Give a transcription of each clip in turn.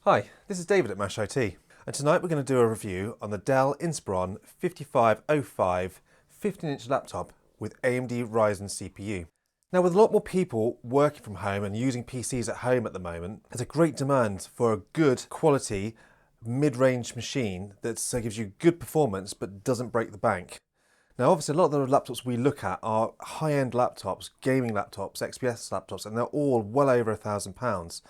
Hi, this is David at MASH IT, and tonight we're going to do a review on the Dell Inspiron 5505 15-inch laptop with AMD Ryzen CPU. Now, with a lot more people working from home and using PCs at home at the moment, there's a great demand for a good quality mid-range machine that gives you good performance but doesn't break the bank. Now, obviously, a lot of the laptops we look at are high-end laptops, gaming laptops, XPS laptops, and they're all well over £1,000.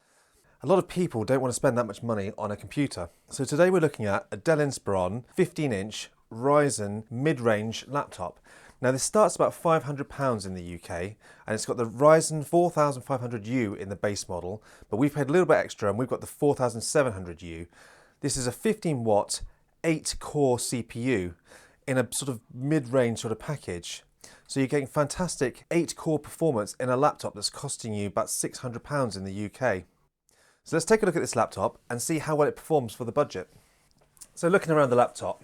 A lot of people don't want to spend that much money on a computer. So today we're looking at a Dell Inspiron 15-inch Ryzen mid-range laptop. Now this starts about £500 in the UK, and it's got the Ryzen 4500U in the base model, but we've paid a little bit extra and we've got the 4700U. This is a 15-watt, 8-core CPU in a sort of mid-range sort of package. So you're getting fantastic 8-core performance in a laptop that's costing you about £600 in the UK. So let's take a look at this laptop and see how well it performs for the budget. So looking around the laptop,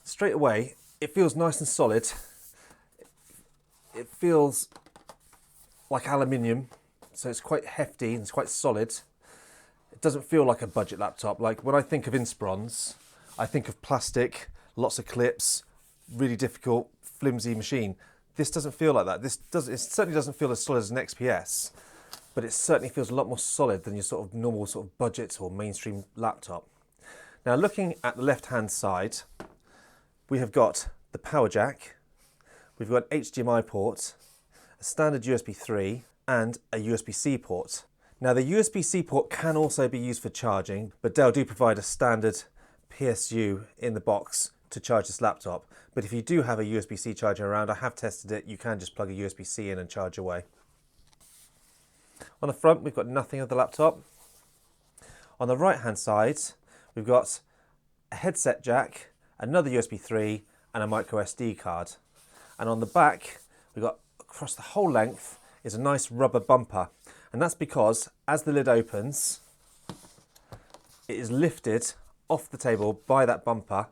straight away, it feels nice and solid. It feels like aluminium, so it's quite hefty and it's quite solid. It doesn't feel like a budget laptop. Like when I think of Inspirons, I think of plastic, lots of clips, really difficult, flimsy machine. This doesn't feel like that. It certainly doesn't feel as solid as an XPS. But it certainly feels a lot more solid than your sort of normal sort of budget or mainstream laptop. Now looking at the left-hand side, we have got the power jack, we've got an HDMI port, a standard USB 3 and a USB-C port. Now the USB-C port can also be used for charging, but Dell do provide a standard PSU in the box to charge this laptop. But if you do have a USB-C charger around, I have tested it, you can just plug a USB-C in and charge away. On the front, we've got nothing of the laptop. On the right-hand side, we've got a headset jack, another USB 3, and a micro SD card. And on the back, we've got across the whole length is a nice rubber bumper. And that's because as the lid opens, it is lifted off the table by that bumper,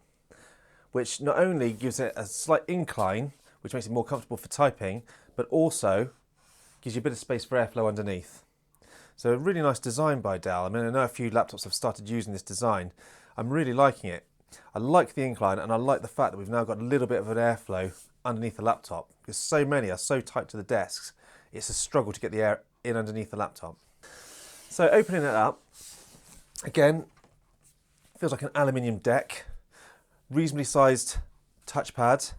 which not only gives it a slight incline, which makes it more comfortable for typing, but also gives you a bit of space for airflow underneath. So a really nice design by Dell. I mean, I know a few laptops have started using this design. I'm really liking it. I like the incline and I like the fact that we've now got a little bit of an airflow underneath the laptop, because so many are so tight to the desks, it's a struggle to get the air in underneath the laptop. So opening it up, again, feels like an aluminium deck, reasonably sized touchpad.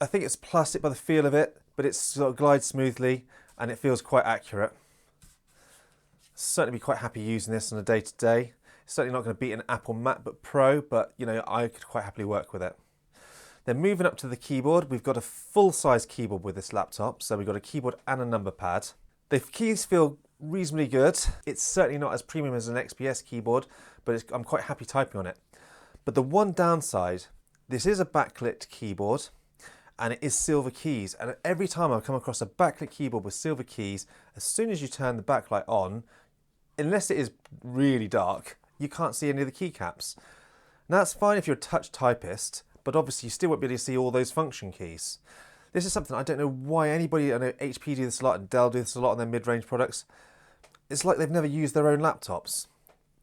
I think it's plastic by the feel of it, but it sort of glides smoothly and it feels quite accurate. Certainly be quite happy using this on a day-to-day. It's certainly not going to beat an Apple MacBook Pro, but you know, I could quite happily work with it. Then moving up to the keyboard, we've got a full-size keyboard with this laptop. So we've got a keyboard and a number pad. The keys feel reasonably good. It's certainly not as premium as an XPS keyboard, but I'm quite happy typing on it. But the one downside, this is a backlit keyboard, and it is silver keys, and every time I've come across a backlit keyboard with silver keys, as soon as you turn the backlight on, unless it is really dark, you can't see any of the keycaps. Now that's fine if you're a touch typist, but obviously you still won't be able to see all those function keys. This is something I don't know why anybody, I know HP do this a lot and Dell do this a lot on their mid-range products. It's like they've never used their own laptops.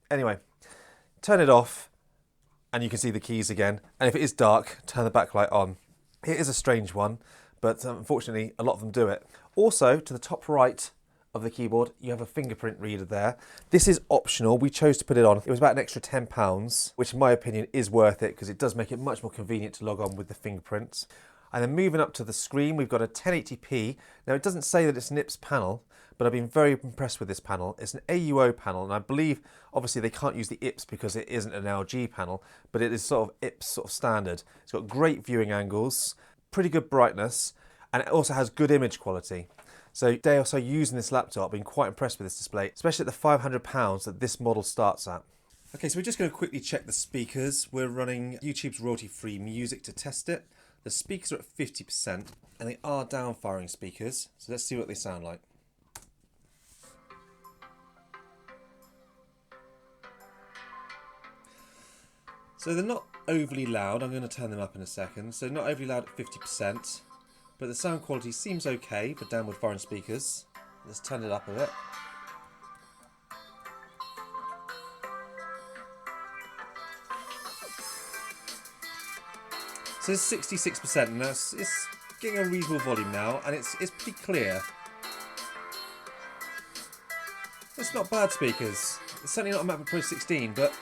Anyway, turn it off and you can see the keys again, and if it is dark, turn the backlight on. It is a strange one, but unfortunately a lot of them do it. Also, to the top right of the keyboard, you have a fingerprint reader there. This is optional, we chose to put it on. It was about an extra £10, which in my opinion is worth it because it does make it much more convenient to log on with the fingerprints. And then moving up to the screen, we've got a 1080p. Now it doesn't say that it's an IPS panel, but I've been very impressed with this panel. It's an AUO panel, and I believe obviously they can't use the IPS because it isn't an LG panel, but it is sort of IPS sort of standard. It's got great viewing angles, pretty good brightness, and it also has good image quality. So they also using this laptop, been quite impressed with this display, especially at the £500 that this model starts at. Okay, so we're just going to quickly check the speakers. We're running YouTube's royalty-free music to test it. The speakers are at 50%, and they are down-firing speakers. So let's see what they sound like. So they're not overly loud. I'm going to turn them up in a second. So not overly loud at 50%, but the sound quality seems okay for downward firing speakers. Let's turn it up a bit. So it's 66%, and it's getting a reasonable volume now, and it's pretty clear. It's not bad speakers. It's certainly not a MacBook Pro 16, but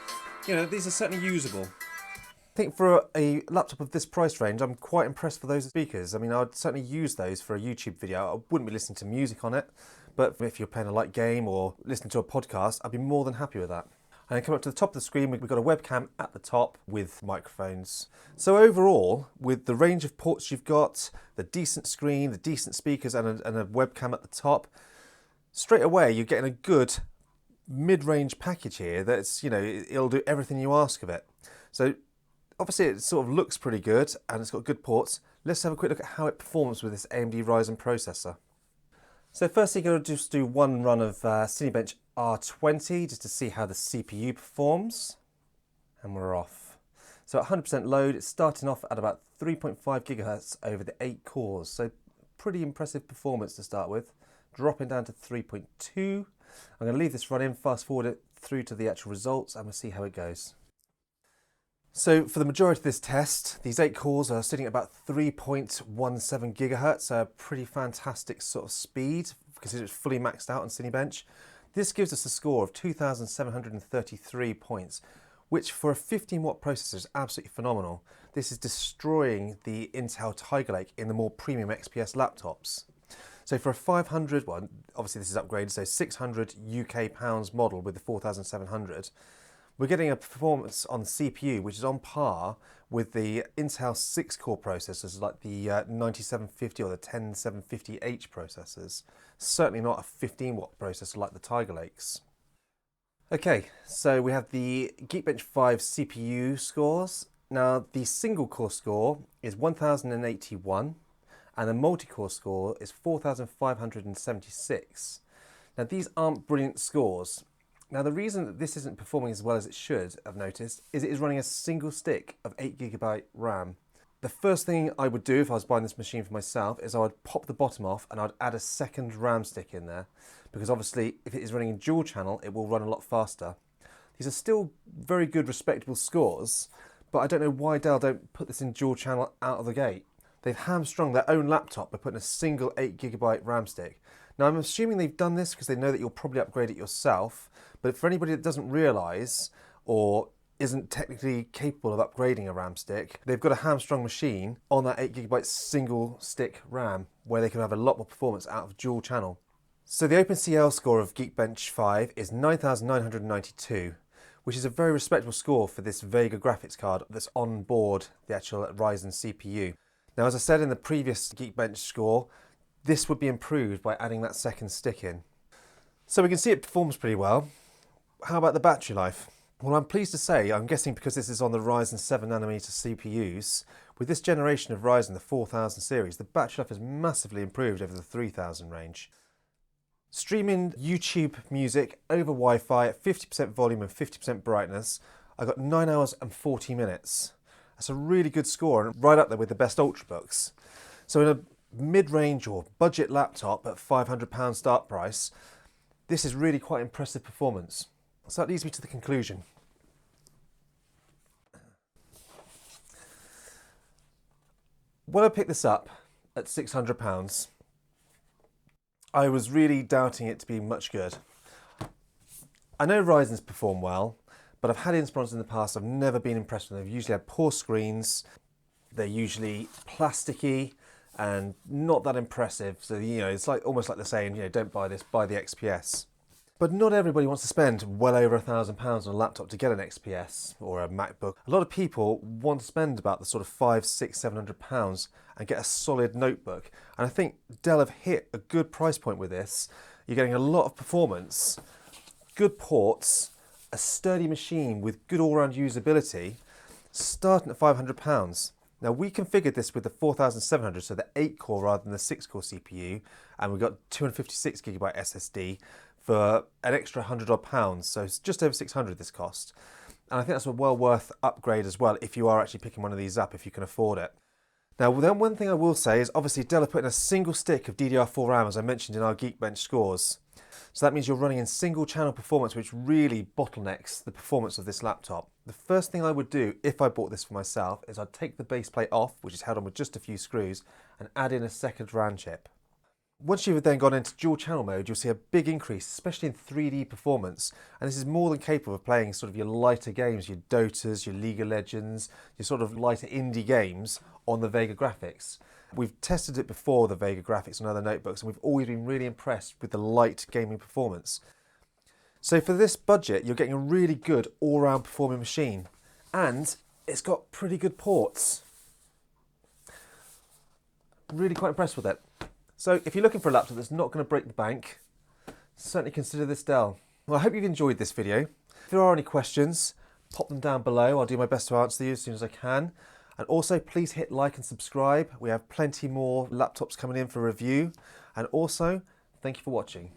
you know, these are certainly usable. I think for a laptop of this price range, I'm quite impressed with those speakers. I mean, I'd certainly use those for a YouTube video. I wouldn't be listening to music on it, but if you're playing a light game or listening to a podcast, I'd be more than happy with that. And then come up to the top of the screen, we've got a webcam at the top with microphones. So overall, with the range of ports you've got, the decent screen, the decent speakers, and a webcam at the top, straight away you're getting a good mid-range package here that's, you know, it'll do everything you ask of it. So obviously it sort of looks pretty good and it's got good ports. Let's have a quick look at how it performs with this AMD Ryzen processor. So firstly, you're going to just do one run of Cinebench R20 just to see how the CPU performs. And we're off. So at 100% load, it's starting off at about 3.5 gigahertz over the 8 cores. So pretty impressive performance to start with. Dropping down to 3.2. I'm going to leave this running, fast forward it through to the actual results, and we'll see how it goes. So for the majority of this test, these 8 cores are sitting at about 3.17 gigahertz, a pretty fantastic sort of speed, because it's fully maxed out on Cinebench. This gives us a score of 2,733 points, which for a 15 watt processor is absolutely phenomenal. This is destroying the Intel Tiger Lake in the more premium XPS laptops. So for a 500, well, obviously this is upgraded, so 600 UK pounds model with the 4700, we're getting a performance on the CPU which is on par with the Intel 6-core processors like the 9750 or the 10750H processors. Certainly not a 15 watt processor like the Tiger Lakes. Okay, so we have the Geekbench 5 CPU scores. Now the single core score is 1081 and the multi-core score is 4576. Now these aren't brilliant scores. Now the reason that this isn't performing as well as it should, I've noticed, is it is running a single stick of 8GB RAM. The first thing I would do if I was buying this machine for myself is I would pop the bottom off and I'd add a second RAM stick in there, because obviously if it is running in dual channel it will run a lot faster. These are still very good respectable scores, but I don't know why Dell don't put this in dual channel out of the gate. They've hamstrung their own laptop by putting a single 8GB RAM stick. Now I'm assuming they've done this because they know that you'll probably upgrade it yourself, but for anybody that doesn't realise or isn't technically capable of upgrading a RAM stick, they've got a hamstrung machine on that 8GB single stick RAM where they can have a lot more performance out of dual channel. So the OpenCL score of Geekbench 5 is 9,992, which is a very respectable score for this Vega graphics card that's on board the actual Ryzen CPU. Now, as I said in the previous Geekbench score, this would be improved by adding that second stick in. So we can see it performs pretty well. How about the battery life? Well, I'm pleased to say, I'm guessing because this is on the Ryzen 7nm CPUs, with this generation of Ryzen, the 4000 series, the battery life has massively improved over the 3000 range. Streaming YouTube music over Wi-Fi at 50% volume and 50% brightness, I got 9 hours and 40 minutes. That's a really good score and right up there with the best Ultrabooks. So in a mid-range or budget laptop at £500 start price, this is really quite impressive performance. So that leads me to the conclusion. When I picked this up at £600, I was really doubting it to be much good. I know Ryzen's perform well, but I've had Inspirons in the past, I've never been impressed with them. They've usually had poor screens, they're usually plasticky and not that impressive. So, you know, it's like almost like they're saying, you know, don't buy this, buy the XPS. But not everybody wants to spend well over £1,000 on a laptop to get an XPS or a MacBook. A lot of people want to spend about the sort of £500, £600, £700 and get a solid notebook. And I think Dell have hit a good price point with this. You're getting a lot of performance, good ports, a sturdy machine with good all-round usability, starting at £500. Now we configured this with the 4700, so the 8-core rather than the 6-core CPU, and we've got 256GB SSD for an extra £100 odd, so it's just over 600 this cost. And I think that's a well worth upgrade as well if you are actually picking one of these up, if you can afford it. Now then, one thing I will say is obviously Dell are putting a single stick of DDR4 RAM, as I mentioned in our Geekbench scores. So that means you're running in single channel performance, which really bottlenecks the performance of this laptop. The first thing I would do if I bought this for myself is I'd take the base plate off, which is held on with just a few screws, and add in a second RAM chip. Once you've then gone into dual channel mode, you'll see a big increase, especially in 3D performance. And this is more than capable of playing sort of your lighter games, your Dotas, your League of Legends, your sort of lighter indie games on the Vega graphics. We've tested it before, the Vega graphics on other notebooks, and we've always been really impressed with the light gaming performance. So for this budget, you're getting a really good all-round performing machine. And it's got pretty good ports. Really quite impressed with it. So if you're looking for a laptop that's not going to break the bank, certainly consider this Dell. Well, I hope you've enjoyed this video. If there are any questions, pop them down below. I'll do my best to answer you as soon as I can. And also please hit like and subscribe. We have plenty more laptops coming in for review. And also, thank you for watching.